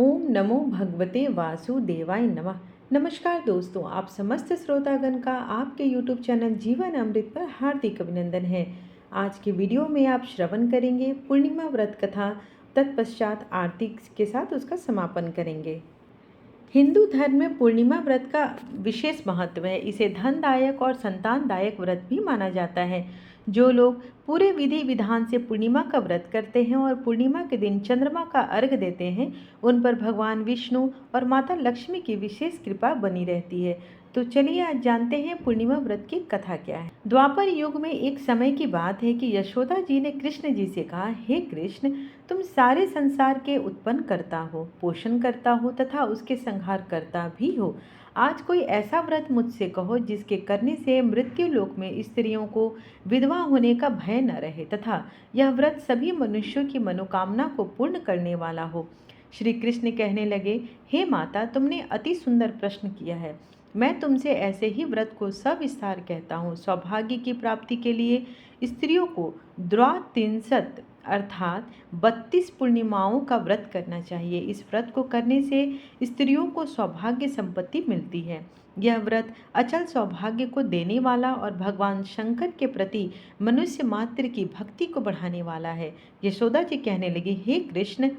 ओम नमो भगवते वासुदेवाय नमः। नमस्कार दोस्तों, आप समस्त श्रोतागण का आपके YouTube चैनल जीवन अमृत पर हार्दिक अभिनंदन है। आज के वीडियो में आप श्रवण करेंगे पूर्णिमा व्रत कथा, तत्पश्चात आरती के साथ उसका समापन करेंगे। हिंदू धर्म में पूर्णिमा व्रत का विशेष महत्व है। इसे धनदायक और संतानदायक व्रत भी माना जाता है। जो लोग पूरे विधि विधान से पूर्णिमा का व्रत करते हैं और पूर्णिमा के दिन चंद्रमा का अर्घ देते हैं, उन पर भगवान विष्णु और माता लक्ष्मी की विशेष कृपा बनी रहती है। तो चलिए आज जानते हैं पूर्णिमा व्रत की कथा क्या है। द्वापर युग में एक समय की बात है कि यशोदा जी ने कृष्ण जी से कहा, हे कृष्ण, तुम सारे संसार के उत्पन्न करता हो, पोषण करता हो तथा उसके संहार करता भी हो। आज कोई ऐसा व्रत मुझसे कहो जिसके करने से मृत्यु लोक में स्त्रियों को विधवा होने का भय न रहे तथा यह व्रत सभी मनुष्यों की मनोकामना को पूर्ण करने वाला हो। श्री कृष्ण कहने लगे, हे माता, तुमने अति सुंदर प्रश्न किया है। मैं तुमसे ऐसे ही व्रत को सविस्तार कहता हूँ। सौभाग्य की प्राप्ति के लिए स्त्रियों को द्वात्रिंशत् अर्थात 32 पूर्णिमाओं का व्रत करना चाहिए। इस व्रत को करने से स्त्रियों को सौभाग्य संपत्ति मिलती है। यह व्रत अचल सौभाग्य को देने वाला और भगवान शंकर के प्रति मनुष्य मात्र की भक्ति को बढ़ाने वाला है। यशोदा जी कहने लगी, हे कृष्ण,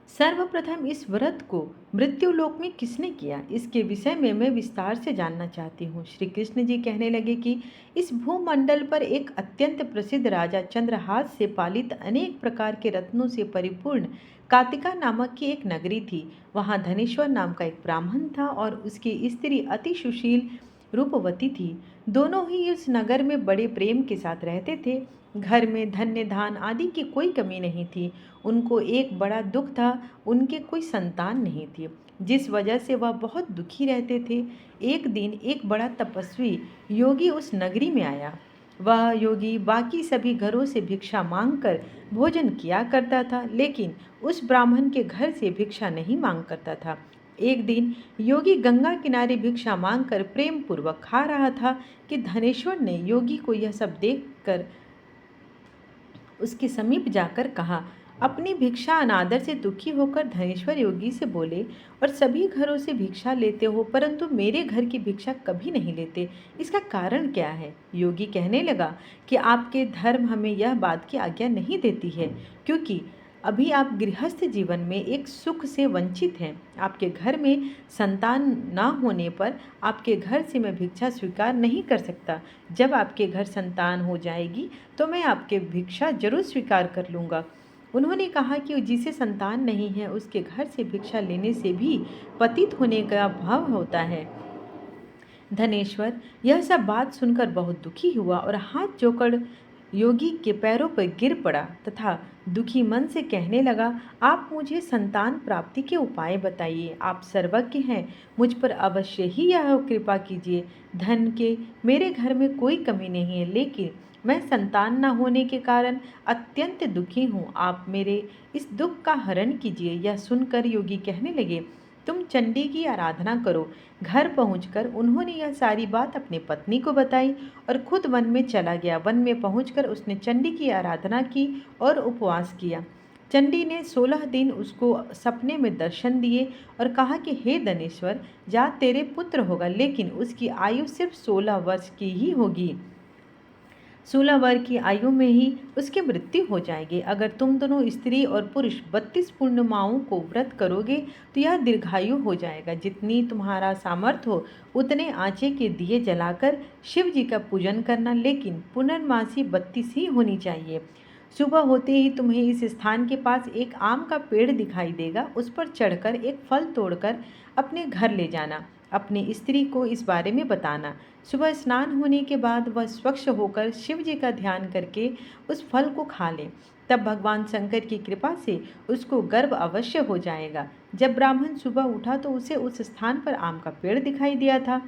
सर्वप्रथम इस व्रत को मृत्युलोक में किसने किया, इसके विषय में मैं विस्तार से जानना चाहती हूँ। श्री कृष्ण जी कहने लगे कि इस भूमंडल पर एक अत्यंत प्रसिद्ध राजा चंद्रहास से पालित अनेक प्रकार के रत्नों से परिपूर्ण कातिका नामक की एक नगरी थी। वहाँ धनेश्वर नाम का एक ब्राह्मण था और उसकी स्त्री अति सुशील रूपवती थी। दोनों ही इस नगर में बड़े प्रेम के साथ रहते थे। घर में धन्य धान आदि की कोई कमी नहीं थी। उनको एक बड़ा दुख था, उनके कोई संतान नहीं थी, जिस वजह से वह बहुत दुखी रहते थे। एक दिन एक बड़ा तपस्वी योगी उस नगरी में आया। वह योगी बाकी सभी घरों से भिक्षा मांगकर भोजन किया करता था, लेकिन उस ब्राह्मण के घर से भिक्षा नहीं मांग करता था। एक दिन योगी गंगा किनारे भिक्षा मांगकर प्रेम पूर्वक खा रहा था कि धनेश्वर ने योगी को यह सब देखकर उसके समीप जाकर कहा। अपनी भिक्षा अनादर से दुखी होकर धनेश्वर योगी से बोले, और सभी घरों से भिक्षा लेते हो परंतु मेरे घर की भिक्षा कभी नहीं लेते, इसका कारण क्या है? योगी कहने लगा कि आपके धर्म हमें यह बात की आज्ञा नहीं देती है, क्योंकि अभी आप गृहस्थ जीवन में एक सुख से वंचित हैं। आपके घर में संतान न होने पर आपके घर से मैं भिक्षा स्वीकार नहीं कर सकता। जब आपके घर संतान हो जाएगी तो मैं आपके भिक्षा जरूर स्वीकार कर लूँगा। उन्होंने कहा कि जिसे संतान नहीं है उसके घर से भिक्षा लेने से भी पतित होने का भाव होता है। धनेश्वर यह सब बात सुनकर बहुत दुखी हुआ और हाथ जोड़कर योगी के पैरों पर गिर पड़ा तथा दुखी मन से कहने लगा, आप मुझे संतान प्राप्ति के उपाय बताइए। आप सर्वज्ञ हैं, मुझ पर अवश्य ही यह कृपा कीजिए। धन के मेरे घर में कोई कमी नहीं है, लेकिन मैं संतान न होने के कारण अत्यंत दुखी हूँ। आप मेरे इस दुख का हरण कीजिए। यह सुनकर योगी कहने लगे, तुम चंडी की आराधना करो। घर पहुंचकर उन्होंने यह सारी बात अपनी पत्नी को बताई और खुद वन में चला गया। वन में पहुंचकर उसने चंडी की आराधना की और उपवास किया। चंडी ने 16 दिन उसको सपने में दर्शन दिए और कहा कि हे धनेश्वर, जा तेरे पुत्र होगा, लेकिन उसकी आयु सिर्फ 16 वर्ष की ही होगी। 16 वर्ष की आयु में ही उसकी मृत्यु हो जाएगी। अगर तुम दोनों स्त्री और पुरुष 32 पूर्णिमाओं को व्रत करोगे तो यह दीर्घायु हो जाएगा। जितनी तुम्हारा सामर्थ्य हो उतने आँचे के दिए जलाकर शिव जी का पूजन करना, लेकिन पुनर्मासी 32 ही होनी चाहिए। सुबह होते ही तुम्हें इस स्थान के पास एक आम का पेड़ दिखाई देगा। उस पर चढ़कर एक फल तोड़कर अपने घर ले जाना। अपनी स्त्री को इस बारे में बताना। सुबह स्नान होने के बाद वह स्वच्छ होकर शिव जी का ध्यान करके उस फल को खा ले। तब भगवान शंकर की कृपा से उसको गर्भ अवश्य हो जाएगा। जब ब्राह्मण सुबह उठा तो उसे उस स्थान पर आम का पेड़ दिखाई दिया था।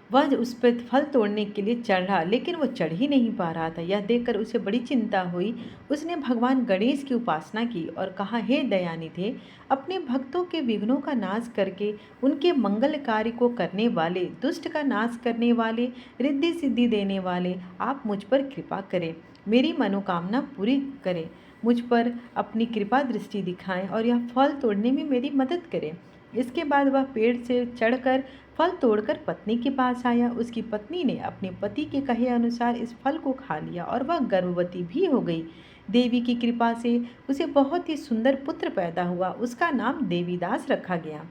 वह उस पर फल तोड़ने के लिए चढ़ा, लेकिन वो चढ़ ही नहीं पा रहा था। यह देखकर उसे बड़ी चिंता हुई। उसने भगवान गणेश की उपासना की और कहा, हे दयानिधे, अपने भक्तों के विघ्नों का नाश करके उनके मंगल कार्य को करने वाले, दुष्ट का नाश करने वाले, रिद्धि सिद्धि देने वाले, आप मुझ पर कृपा करें, मेरी मनोकामना पूरी करें। मुझ पर अपनी कृपा दृष्टि दिखाएं और यह फल तोड़ने में मेरी मदद करें। इसके बाद वह पेड़ से चढ़कर फल तोड़कर पत्नी के पास आया। उसकी पत्नी ने अपने पति के कहे अनुसार इस फल को खा लिया और वह गर्भवती भी हो गई। देवी की कृपा से उसे बहुत ही सुंदर पुत्र पैदा हुआ। उसका नाम देवीदास रखा गया।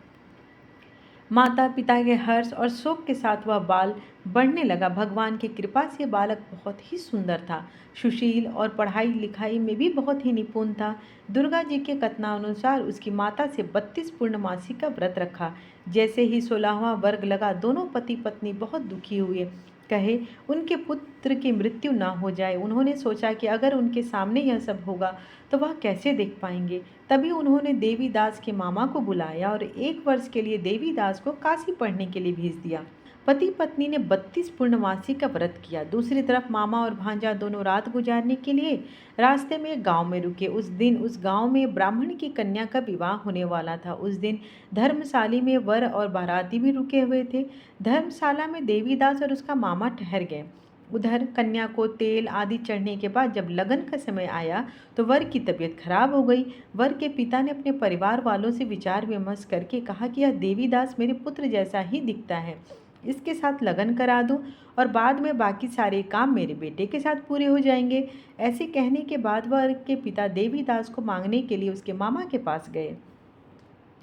माता पिता के हर्ष और शोक के साथ वह बाल बढ़ने लगा। भगवान की कृपा से बालक बहुत ही सुंदर था, सुशील और पढ़ाई लिखाई में भी बहुत ही निपुण था। दुर्गा जी के कथनानुसार उसकी माता से 32 पूर्णमासी का व्रत रखा। जैसे ही 16वां वर्ग लगा, दोनों पति पत्नी बहुत दुखी हुए। कहे उनके पुत्र की मृत्यु न हो जाए। उन्होंने सोचा कि अगर उनके सामने यह सब होगा तो वह कैसे देख पाएंगे। तभी उन्होंने देवीदास के मामा को बुलाया और 1 वर्ष के लिए देवीदास को काशी पढ़ने के लिए भेज दिया। पति पत्नी ने 32 पूर्णमासी का व्रत किया। दूसरी तरफ मामा और भांजा दोनों रात गुजारने के लिए रास्ते में एक गांव में रुके। उस दिन उस गांव में ब्राह्मण की कन्या का विवाह होने वाला था। उस दिन धर्मशाला में वर और बाराती भी रुके हुए थे। धर्मशाला में देवीदास और उसका मामा ठहर गए। उधर कन्या को तेल आदि चढ़ने के बाद जब लगन का समय आया तो वर की तबीयत खराब हो गई। वर के पिता ने अपने परिवार वालों से विचार विमर्श करके कहा कि यह देवीदास मेरे पुत्र जैसा ही दिखता है, इसके साथ लगन करा दूं और बाद में बाकी सारे काम मेरे बेटे के साथ पूरे हो जाएंगे। ऐसे कहने के बाद वर के पिता देवीदास को मांगने के लिए उसके मामा के पास गए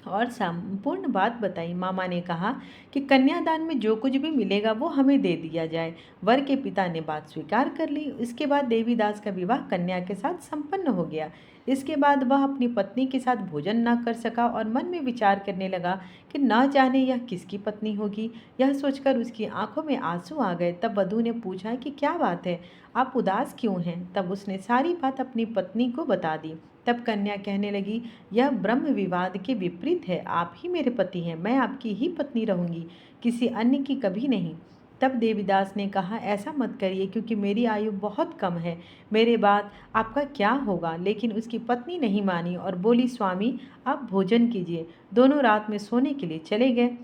और संपूर्ण बात बताई। मामा ने कहा कि कन्यादान में जो कुछ भी मिलेगा वो हमें दे दिया जाए। वर के पिता ने बात स्वीकार कर ली। इसके बाद देवीदास का विवाह कन्या के साथ संपन्न हो गया। इसके बाद वह अपनी पत्नी के साथ भोजन न कर सका और मन में विचार करने लगा कि न जाने यह किसकी पत्नी होगी। यह सोचकर उसकी आंखों में आंसू आ गए। तब वधू ने पूछा कि क्या बात है, आप उदास क्यों हैं। तब उसने सारी बात अपनी पत्नी को बता दी। तब कन्या कहने लगी, यह ब्रह्म विवाद के विपरीत है। आप ही मेरे पति हैं, मैं आपकी ही पत्नी रहूंगी, किसी अन्य की कभी नहीं। तब देवीदास ने कहा, ऐसा मत करिए क्योंकि मेरी आयु बहुत कम है, मेरे बाद आपका क्या होगा। लेकिन उसकी पत्नी नहीं मानी और बोली, स्वामी आप भोजन कीजिए। दोनों रात में सोने के लिए चले गए।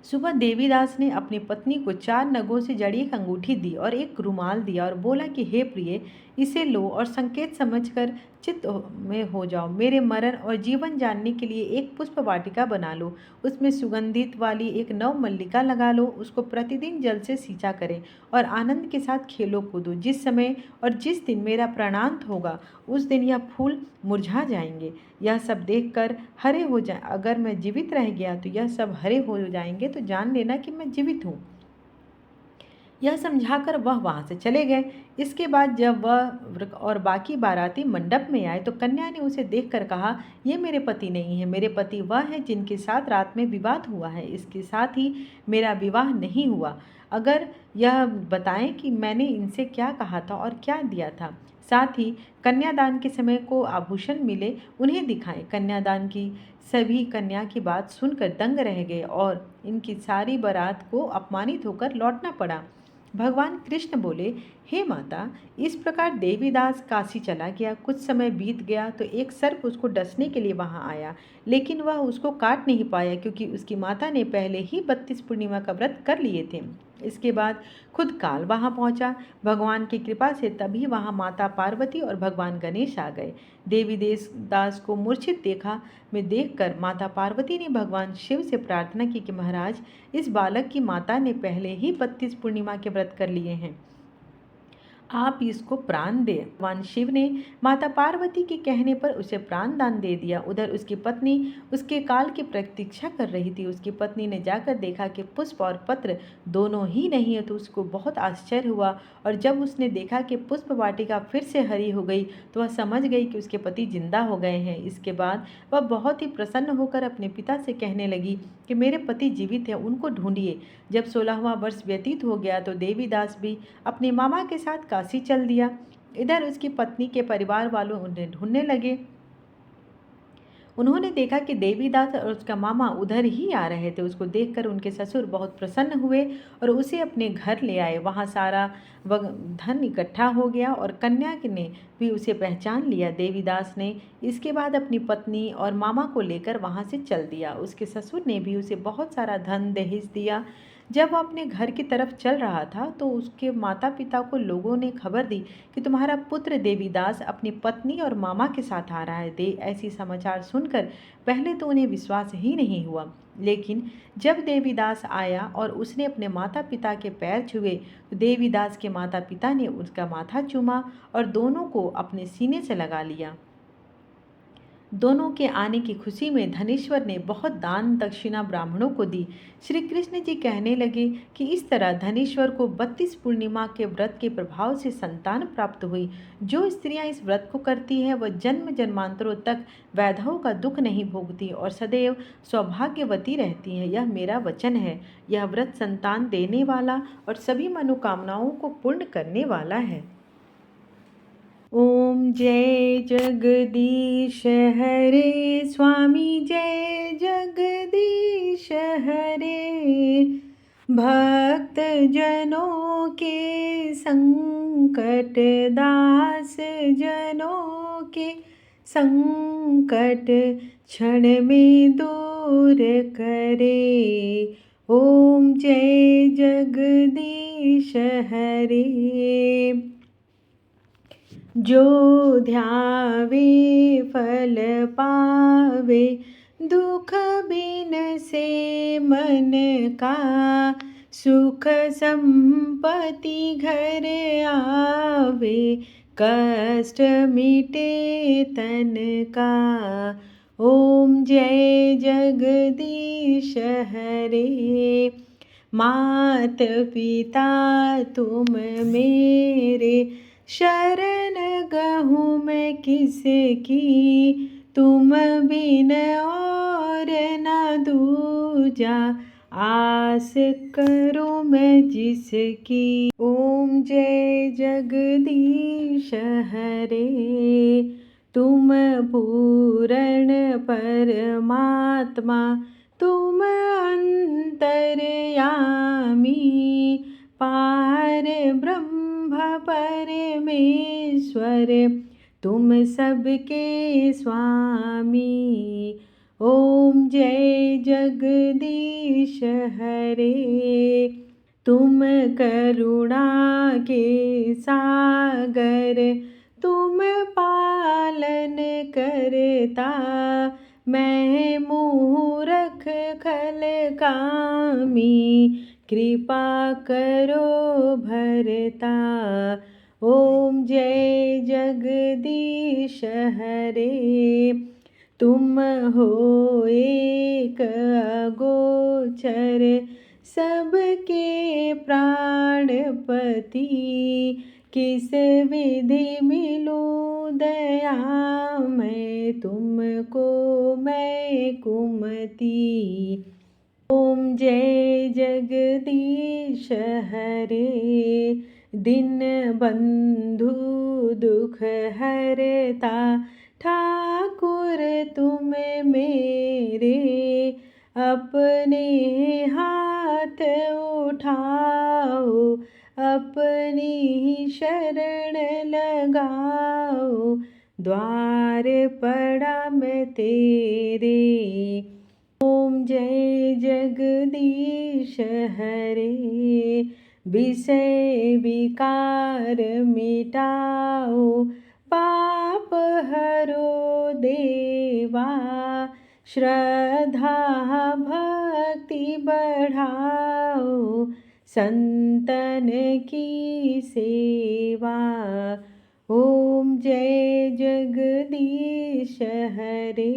सुबह देवीदास ने अपनी पत्नी को 4 नगों से जड़ी एक अंगूठी दी और एक रुमाल दिया और बोला कि हे प्रिय, इसे लो और संकेत समझकर चित्त में हो जाओ। मेरे मरण और जीवन जानने के लिए एक पुष्प वाटिका बना लो, उसमें सुगंधित वाली एक नव मल्लिका लगा लो। उसको प्रतिदिन जल से सींचा करें और आनंद के साथ खेलो कूदो। जिस समय और जिस दिन मेरा प्राणांत होगा उस दिन यह फूल मुरझा जाएंगे। यह सब देखकर हरे हो जाए। अगर मैं जीवित रह गया तो यह सब हरे हो जाएंगे, तो जान लेना कि मैं जीवित हूँ। यह समझाकर वह वहाँ से चले गए। इसके बाद जब वह और बाकी बाराती मंडप में आए तो कन्या ने उसे देखकर कहा, ये मेरे पति नहीं है, मेरे पति वह है जिनके साथ रात में विवाद हुआ है। इसके साथ ही मेरा विवाह नहीं हुआ। अगर यह बताएं कि मैंने इनसे क्या कहा था और क्या दिया था। साथ ही कन्यादान के समय को आभूषण मिले उन्हें दिखाएं। कन्यादान की सभी कन्या की बात सुनकर दंग रह गए और इनकी सारी बारात को अपमानित होकर लौटना पड़ा। भगवान कृष्ण बोले, हे माता, इस प्रकार देवीदास काशी चला गया। कुछ समय बीत गया तो एक सर्प उसको डसने के लिए वहां आया, लेकिन वह उसको काट नहीं पाया क्योंकि उसकी माता ने पहले ही 32 पूर्णिमा का व्रत कर लिए थे। इसके बाद खुद काल वहां पहुंचा। भगवान की कृपा से तभी वहां माता पार्वती और भगवान गणेश आ गए। देवी दास को मूर्छित देखकर माता पार्वती ने भगवान शिव से प्रार्थना की कि महाराज, इस बालक की माता ने पहले ही 32 पूर्णिमा के व्रत कर लिए हैं, आप इसको प्राण दे। भगवान शिव ने माता पार्वती के कहने पर उसे प्राण दान दे दिया। उधर उसकी पत्नी उसके काल की प्रतीक्षा कर रही थी। उसकी पत्नी ने जाकर देखा कि पुष्प और पत्र दोनों ही नहीं है, तो उसको बहुत आश्चर्य हुआ। और जब उसने देखा कि पुष्प वाटिका फिर से हरी हो गई तो वह समझ गई कि उसके पति जिंदा हो गए हैं। इसके बाद वह बहुत ही प्रसन्न होकर अपने पिता से कहने लगी कि मेरे पति जीवित हैं, उनको ढूंढिए। जब 16वां वर्ष व्यतीत हो गया तो देवीदास भी अपने मामा के साथ काशी चल दिया। इधर उसकी पत्नी के परिवार वालों उन्हें ढूंढने लगे। उन्होंने देखा कि देवीदास और उसका मामा उधर ही आ रहे थे। उसको देखकर उनके ससुर बहुत प्रसन्न हुए और उसे अपने घर ले आए। वहाँ सारा धन इकट्ठा हो गया और कन्या ने भी उसे पहचान लिया। देवीदास ने इसके बाद अपनी पत्नी और मामा को लेकर वहाँ से चल दिया। उसके ससुर ने भी उसे बहुत सारा धन दहेज दिया। जब वो अपने घर की तरफ चल रहा था तो उसके माता पिता को लोगों ने खबर दी कि तुम्हारा पुत्र देवीदास अपनी पत्नी और मामा के साथ आ रहा है। दे ऐसी समाचार सुनकर पहले तो उन्हें विश्वास ही नहीं हुआ, लेकिन जब देवीदास आया और उसने अपने माता पिता के पैर छुए तो देवीदास के माता पिता ने उसका माथा चूमा और दोनों को अपने सीने से लगा लिया। दोनों के आने की खुशी में धनेश्वर ने बहुत दान दक्षिणा ब्राह्मणों को दी। श्री कृष्ण जी कहने लगे कि इस तरह धनेश्वर को 32 पूर्णिमा के व्रत के प्रभाव से संतान प्राप्त हुई। जो स्त्रियां इस व्रत को करती है वह जन्म जन्मांतरों तक वैधवों का दुख नहीं भोगती और सदैव सौभाग्यवती रहती हैं। यह मेरा वचन है। यह व्रत संतान देने वाला और सभी मनोकामनाओं को पूर्ण करने वाला है। ओम जय जगदीश हरे स्वामी, जय जगदीश हरे। भक्त जनों के संकट, दास जनों के संकट क्षण में दूर करे। ओम जय जगदीश हरे। जो ध्यावे फल पावे, दुख बिन से मन का। सुख संपत्ति घर आवे, कष्ट मिटे तन का। ओम जय जगदीश हरे। मात पिता तुम मेरे, शरण गहूँ मैं किसकी। तुम बिन और न दूजा, आस करूँ मैं जिसकी। ओम जय जगदीश हरे। तुम पूर्ण परमात्मा, तुम अंतर्यामी। पार ब्रह्म परमेश्वर, तुम सबके स्वामी। ओम जय जगदीश हरे। तुम करुणा के सागर, तुम पालन करता। मैं मूरख खल कामी, कृपा करो भरता। ओम जय जगदीश हरे। तुम हो एक अगोचर, सबके प्राणपति। किस विधि मिलूं दया मैं तुमको, मैं कुमति। ओम जय जगदीश हरे। दिन बंधु दुख हरता, ठाकुर तुम मेरे। अपने हाथ उठाओ, अपनी शरण लगाओ। द्वार पड़ा मैं तेरे। ओम जय जगदीश हरे। विषय विकार मिटाओ, पाप हरो देवा। श्रद्धा भक्ति बढ़ाओ, संतन की सेवा। ओम जय जगदीश हरे।